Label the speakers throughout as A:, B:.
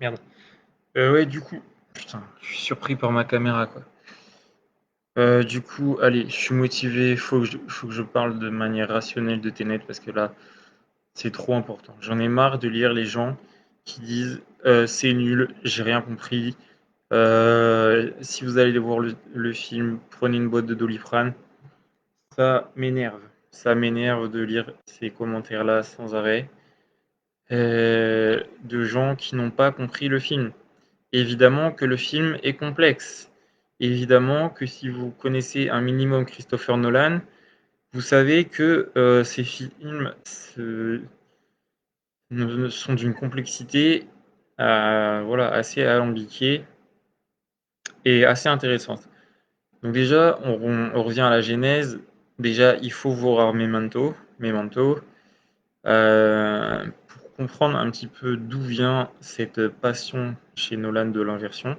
A: Merde. Ouais, du coup, putain, je suis surpris par ma caméra, quoi. Du coup, allez, je suis motivé, faut que je parle de manière rationnelle de Tenet parce que là, c'est trop important. J'en ai marre de lire les gens qui disent c'est nul, j'ai rien compris. Si vous allez voir le film, prenez une boîte de Doliprane. Ça m'énerve. Ça m'énerve de lire ces commentaires-là sans arrêt de gens qui n'ont pas compris le film. Évidemment que le film est complexe. Évidemment que si vous connaissez un minimum Christopher Nolan, vous savez que ces films sont d'une complexité voilà, assez alambiquée et assez intéressante. Donc déjà, on revient à la genèse. Déjà, il faut voir Memento pour comprendre un petit peu d'où vient cette passion chez Nolan de l'inversion.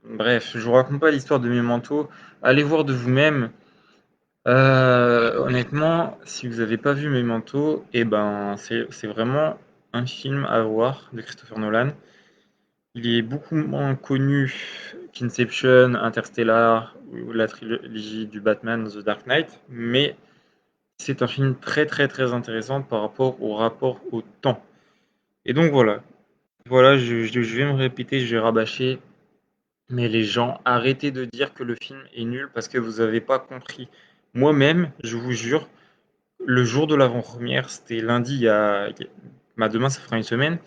A: Bref, je vous raconte pas l'histoire de Memento. Allez voir de vous-même. Honnêtement, si vous n'avez pas vu Memento, eh ben, c'est vraiment un film à voir de Christopher Nolan. Il est beaucoup moins connu qu'Inception, Interstellar ou la trilogie du Batman, The Dark Knight, mais c'est un film très très très intéressant par rapport au rapport au temps. Et donc voilà, voilà, je vais me répéter, je vais rabâcher, mais les gens, arrêtez de dire que le film est nul parce que vous n'avez pas compris. Moi-même, je vous jure, le jour de l'avant-première, c'était lundi, bah, demain ça fera une semaine.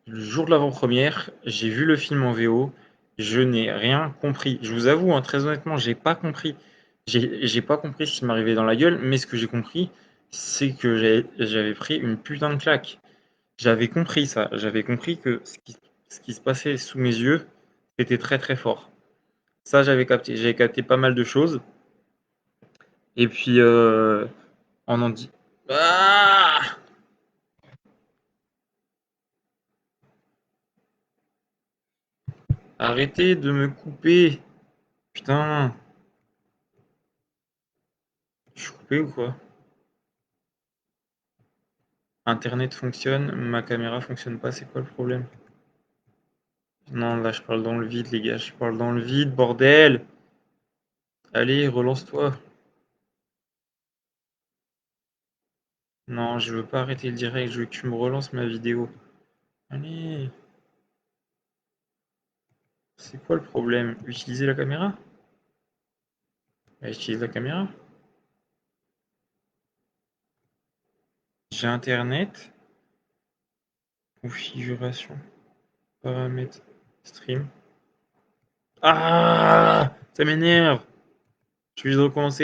A: Le jour de l'avant-première, j'ai vu le film en VO, je n'ai rien compris. Je vous avoue, hein, très honnêtement, j'ai pas compris. J'ai pas compris ce qui m'arrivait dans la gueule, mais ce que j'ai compris, c'est que j'avais pris une putain de claque. J'avais compris ça. J'avais compris que ce qui se passait sous mes yeux, était très très fort. Ça, j'avais capté. J'avais capté pas mal de choses. Et puis, on en dit. Ah, arrêtez de me couper. Putain, je suis coupé ou quoi? Internet fonctionne, ma caméra fonctionne pas, c'est quoi le problème? Non, là, je parle dans le vide, les gars, je parle dans le vide, bordel! Allez, relance-toi. Non, je veux pas arrêter le direct, je veux que tu me relances ma vidéo. Allez, c'est quoi le problème? Utiliser la caméra? Utilise la caméra. J'ai internet, configuration, paramètres, stream. Ah! Ça m'énerve! Je vais recommencer.